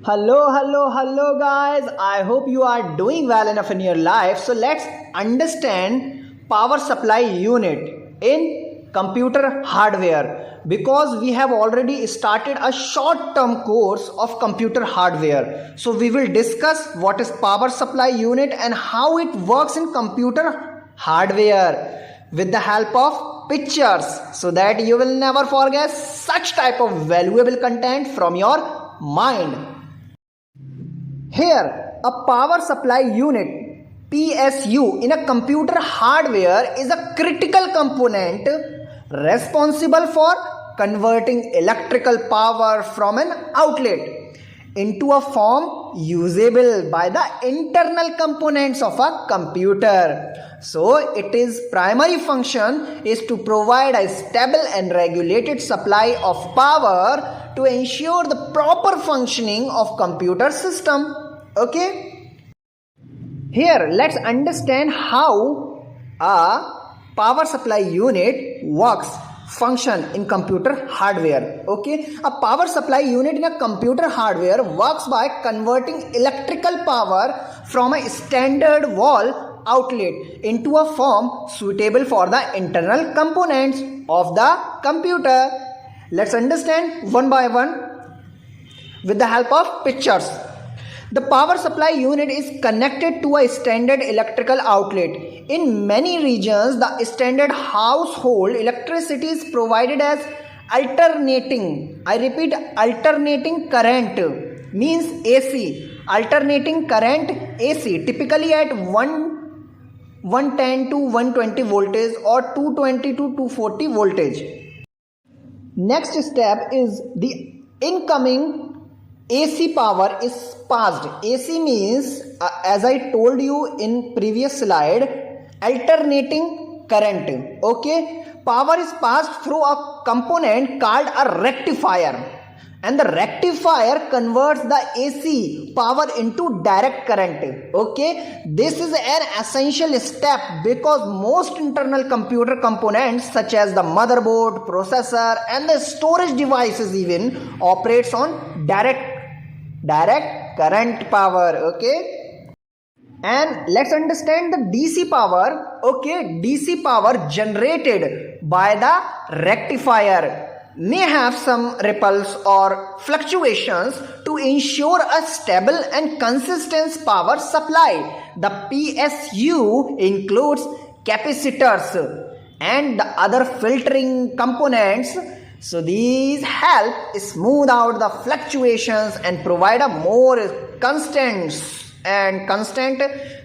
Hello guys. I hope you are doing well enough in your life. So let's understand power supply unit in computer hardware, because we have already started a short term course of computer hardware. So we will discuss what is power supply unit and how it works in computer hardware with the help of pictures, so that you will never forget such type of valuable content from your mind. Here, a power supply unit PSU in a computer hardware is a critical component responsible for converting electrical power from an outlet into a form usable by the internal components of a computer. So its primary function is to provide a stable and regulated supply of power to ensure the proper functioning of computer system. Okay, here let's understand how a power supply unit works, function in computer hardware. Okay, a power supply unit in a computer hardware works by converting electrical power from a standard wall outlet into a form suitable for the internal components of the computer. Let's understand one by one with the help of pictures. The power supply unit is connected to a standard electrical outlet. In many regions, the standard household electricity is provided as alternating, I repeat, alternating current, means AC, alternating current AC, typically at 110 to 120 voltage or 220 to 240 voltage. Next step is the incoming AC power is passed. AC means, as I told you in previous slide, alternating current. Okay, power is passed through a component called a rectifier, and the rectifier converts the AC power into direct current. Okay, this is an essential step because most internal computer components such as the motherboard, processor and the storage devices even operates on direct current power. Okay, and let's understand the DC power. Okay, DC power generated by the rectifier may have some ripples or fluctuations to ensure a stable and consistent power supply. The PSU includes capacitors and the other filtering components. So these help smooth out the fluctuations and provide a more constant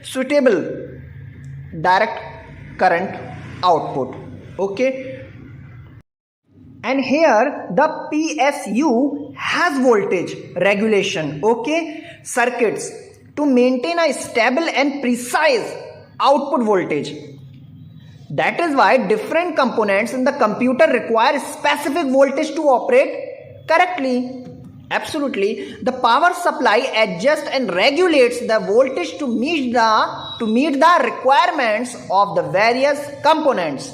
suitable direct current output. Okay, and here the PSU has voltage regulation, okay, circuits to maintain a stable and precise output voltage. That is why different components in the computer require specific voltage to operate correctly. Absolutely, the power supply adjusts and regulates the voltage to meet the requirements of the various components.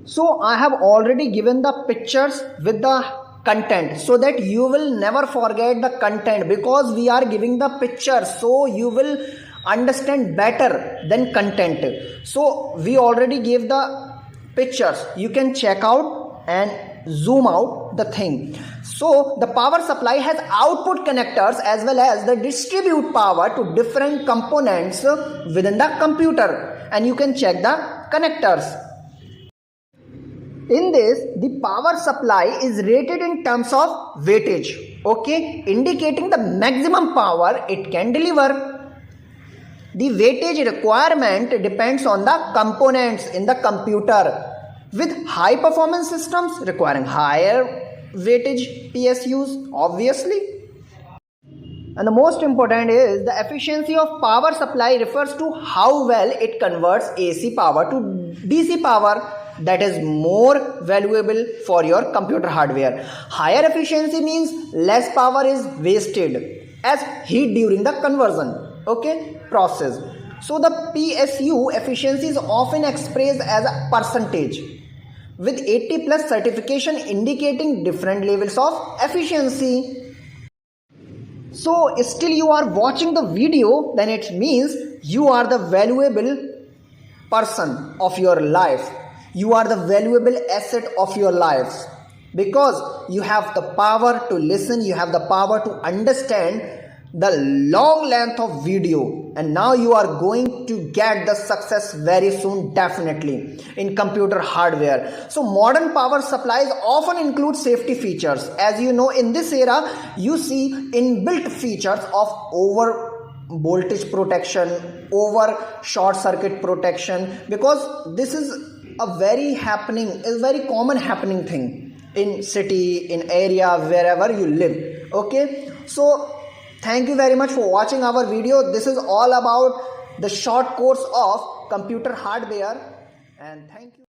So I have already given the pictures with the content so that you will never forget the content, because we are giving the pictures so you will understand better than content. So we already gave the pictures, you can check out and zoom out the thing. So the power supply has output connectors as well as the distribute power to different components within the computer, and you can check the connectors. In this, the power supply is rated in terms of wattage, okay, indicating the maximum power it can deliver. The wattage requirement depends on the components in the computer, with high performance systems requiring higher wattage PSUs, obviously. And the most important is the efficiency of power supply refers to how well it converts AC power to DC power. That is more valuable for your computer hardware. Higher efficiency means less power is wasted as heat during the conversion, okay, process. So the PSU efficiency is often expressed as a percentage, with 80+ certification indicating different levels of efficiency. So still you are watching the video, then it means you are the valuable person of your life. You are the valuable asset of your life, because you have the power to listen, you have the power to understand the long length of video, and now you are going to get the success very soon, definitely, in computer hardware. So modern power supplies often include safety features. As you know, in this era you see inbuilt features of over voltage protection, over short circuit protection, because this is a very common happening thing in city, in area, wherever you live. Okay, so thank you very much for watching our video. This is all about the short course of computer hardware, and thank you.